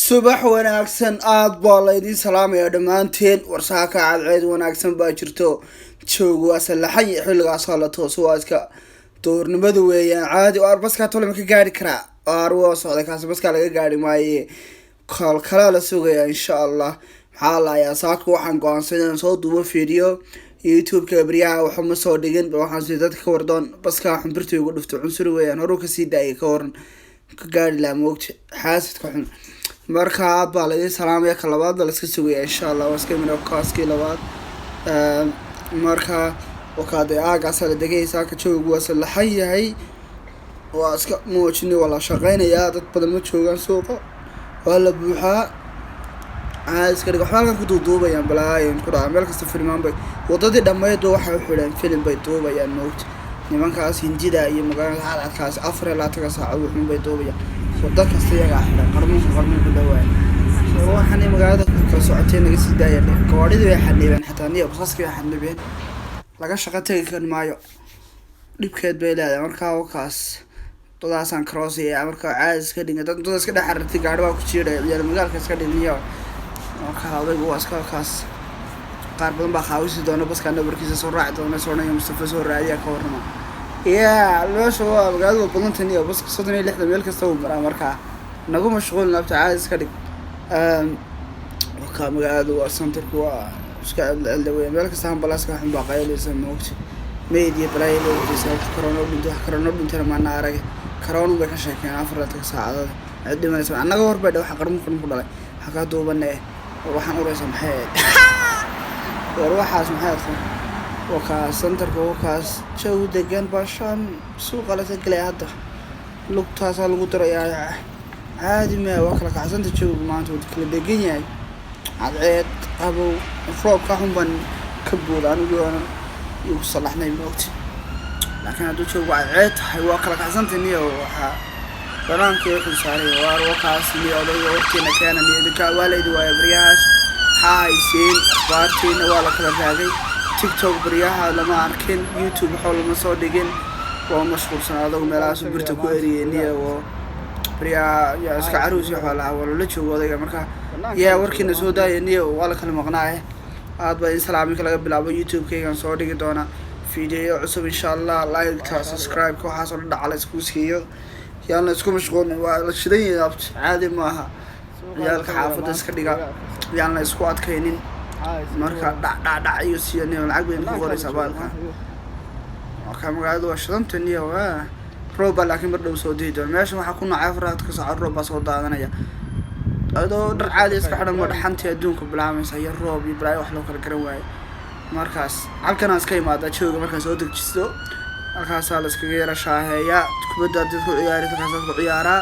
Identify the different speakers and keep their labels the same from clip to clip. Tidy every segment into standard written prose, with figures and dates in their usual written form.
Speaker 1: subax wanaagsan aad baa laydin salaamaya dhammaanteen warsaaka cadceed wanaagsan baa jirto joog waa salaxay xilligaas la tooso waa iska doornimada weeyaan caadi oo baska tolma ka gaari karaa arwo socday kaas baska laga gaari maaye kala la sugaya insha Allah maxaa la yaa saaka waxaan go'aansaday soo duubo video YouTube-ka bariyaha waxa ma soo dhigin waxaan si dadka ka wardoon baska xambirtay ugu dhufto cunsur weeyaan hore ka sii daayay ka waran ka gaari la moogta xaasidka xun marka aad baa laydin salaamaya ka labaad la iska sugaya insha Allah waska min kaaski labaad marka waqaad aagaas la dagaysa ka joogo waa salaxay yahay waa iska moojini wala shaqeynaya dad badan ma joogan suuqa wala buuxa iska dhigo xalkan ku duubayaan balaayin ku dhaca meel kasta filmaan bay wadadii dhameeyd waxa u xidhan film bay duubayaan moogta nimankaas hindida iyo magaalada xaalkaas 4 saac wuxuu bay duubayaan wada kasta iyaga xidhan qarmuun ku dhawaa waxaan magaalada ka socotay naga sii daayay gawaadhida way xanibeen xataa niyo basaska way xanibeen laga shaqo tagi kan maayo dhibkeed bay leedahay markaa wakaas dadaasan crossay marka caas ka dhigay dad iska dhaxartay gaadhi waa ku jiiray ciyaar magaalka iska dhigniyo marka adigu waa iska kaas qaar badan baa qaawisi doona baska nabarkiisa soo raaci doona soonaya Mustafa soo raadiya ka warrama loo soo magaalada badan taniyo baska 36 meel kasta uu maraa marka nagu mashquul nabta caas ka dhig وكا مقعد وسنتر كوا اسكا الدوية مالك استهم بلاسكا حن باقايا ليسا موقت ميديا بلاي لو تساوي كورونا بنتر ما نعرف كورونا بكشة كان أفرادك ساعة عدي ما نسمع أنا جور بدو حقرم كلام حكا دوبنا وروح نورس محيط وروح عاش محيط وكا سنتر كوا شو دجان باشان سوق على تقلي هذا لوك تاسع لوك ترى يا عادي ما وكلك عشان تشوف ما أنت وتكل دقيقة عاد أبو فروق كهم بن كبول أنا يوصل إحنا بوقت لكن هذا شو عاد وكلك عشان تنيه وح بران كيف الشارع وروقة سني أو وقتنا كان اللي ذكر والد ويبرياش حايسين بارتين ولا كلا هذه تيك توك برياها لما أركن يوتيوب حول مصادقين ومشغول سنة هذا وملاش برتكو إرينيه و بريا يا اسك عروس يحولها ولا لا جوgo odayga marka yaa warkiina soo daayay wala kala maqnaaye aad baa in salaamika laga bilaabo YouTube-kaygan soo dhigi doona video cusub insha Allah like ta subscribe ko waxa soo dhacal isku siiyo yaalna isku mashquulin waa la shiday caadi maaha yaalka xaafada iska dhiga yaalna isku adkaynin marka dhac iyo siiyay lacag weyn ku qoraysa baalka marka magaalada waa shidantan iyo روبا لكن بدو سودي دون ماشي waxa ku nacay afraad ka soo roob soo daadanaya adoo dhar caadi iska xidhan ma dhaxantii adduunka bilaamaysa yar roob iyo bilaa wax loo kala garan waayo markaas halkan iska imaada jooga markaas soo degjisto halkaas la iska yeera shaaheeya kubadda dadku ciyaara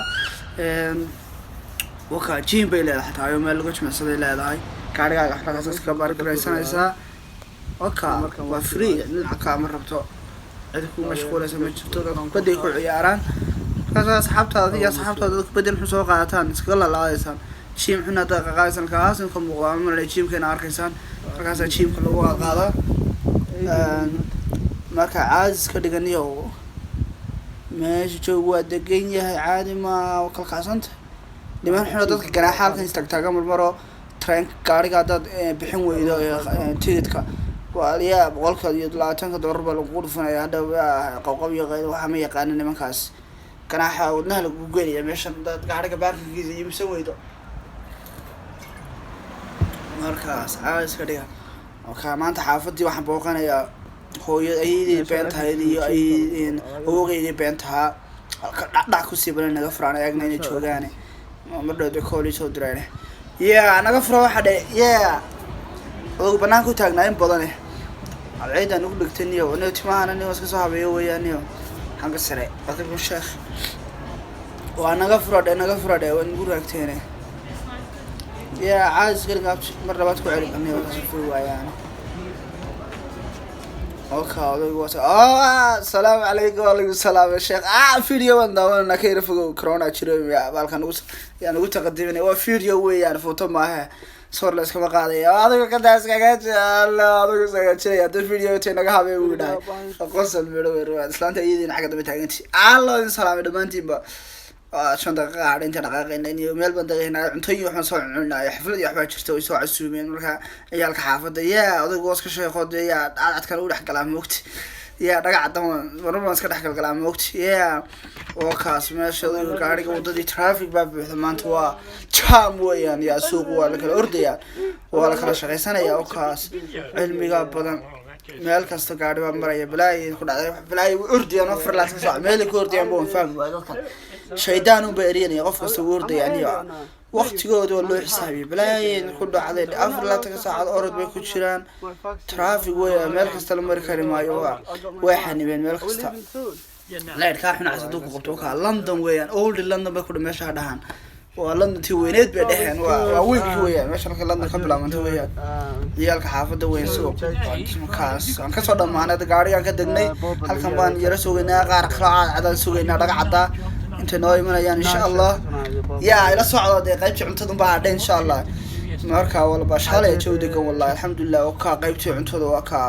Speaker 1: waka jim bay leedahay tayo meel lagu jimicsaday leedahay gaarigaaga halkaas iska bargaraysanaysa waka waa free dhinaca ma rabto أذكر مشغولة سمجتو بدي يكون عياران كذا أصحابته بدي نحسوا قاعدان سكلا لا يسان شيم حنا قاعدين كاسن كم مقام من الشيم كنا أركيسان كذا شيم كله قاعدة ما كعاز كدقنيو ماشي جوا دقيني عادي ما وكل قاسنت لما حنا ضد كنا حال كان يستقطع مرة ترين كاري قاعدة بحين ويدا تيدك وعليا بقولك يطلع تانك ضربة الوقود فنا هذا قوقي غير وحمي يقان نمكاس كان حاولنا له جوجل يا مشان قاعد كبار في يمسوي ده مركز عايز كده وكمان تحافظي وحن بوقنا يا هو أي بنت هذه أي هو غير بنتها دعكو سيبنا نغفرنا يا جنين شوغاني مرة دخولي صدرنا يا نغفر واحد يا oo banaanku taagnaayeen badan alciidan ugu dhigtay oo neetimaana nin iska soo habeeyo weeyaan hanga sare dadku sheekh waa naga furaday waan ugu raagteen caas galgaab mar labaad ku celin anay wada soo waayaan السلام عليكم وعليكم السلام يا شيخ فيديو وانا كيف فوق كورونا جرى بالكن يعني قلت قدمني هو فيديو ويان فوتو معها صور لك كما قاعد هذا كذا سكاجات الله هذا سكاجات هذا الفيديو تينا حبيبي ودا قص الفيديو اسلانت يدين حاجه دبي تاغنتي الله السلام دمانتي با shan daqiiqa hadha inta dhaqaaqayna iyo meel baan daqaynaa cuntooyin waxbaan soo cuncunayo xaflad iyo waxbaa jirta way soo casuumeen marka ciyaalka xaafadda yaa odayga was ka sheekood yaa cadcadkan u dhex galaa moogti yaa dhagacaddan marar baan iska dhex galgalaa moogti yaa oo kaas meesha odayga gaariga waddadii traffic baa buuxda maanta waa jam weeyaan yaa suuq waa la kala ordayaa waa la kala shaqaysanaya oo kaas cilmiga badan meel kasta gaari baa maraya balaayi ku dhacday balaayi way ordayaan afar laad ka saac meel ku ordayaan baan fahmi waay dadka shaydaan un bay eriyanaya qof kasta wuu ordayaan iyo waqtigooda waa loo xisaabiyay balaayi ku dhacday afar laad ka saacad orod bay ku jiraan traffic weeyaan meel kasta la mari kari maayo way xanibeen meel kasta leerka xun casadu ku qabto ka London weeyaan old London bay ku dhameesha dhahan waa London tii weyneed bay dhaheen waa weynki weeyaan meesha marka London ka bilaabantay weeyaan ciyaalka xaafadda weyn soo kaas aan ka soo dhamaanay gaariga ka degnay halkan baan yara sugaynaa qaar kala cadaan sugaynaa dhagacada inta noo imanayaan insha Allah yaa ila socdo qaybtii cuntada baa hadhay insha Allah marka walba shalay joodiga wallahi alxamdulillah oo ka qaybtii cuntada waa ka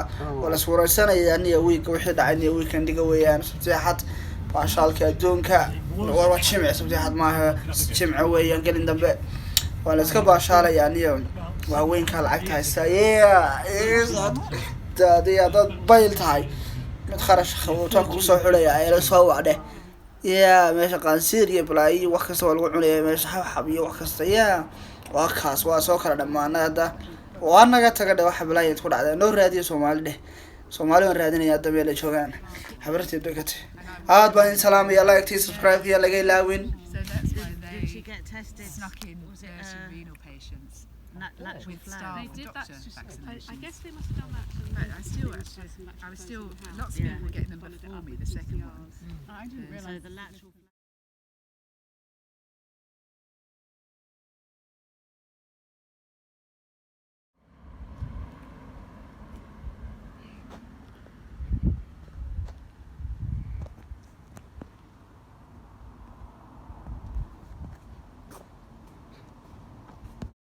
Speaker 1: wala suuraysanayaan iyo week wixii dhacay weekendiga weeyaan saxad baashaalka adduunka waa jimci sabtixad maaha jimci weeyaan gelin dambe waa la iska baashaalayaan iyo waa weynka lacagta haysta dad bayl tahay mid kharash khawta ku soo xulaya ay la soo wacde meesha qaansiir iyo balaayi wax kasta waa lagu cunaya meesha xab iyo wax kasta waa kaas waa soo kala dhamaanay hadda waa naga taga wax balaayi ku dhacday noo raadiyo Soomaali waan raadinaya dambe la joogaan habartii degate aad baan salaam iyo like subscribe iyo laga ilaawin
Speaker 2: so that's why they get tested snuck in renal patients with start they did that I guess they must have done that but I was still lots of people were getting them before me the second one I didn't realize so the lateral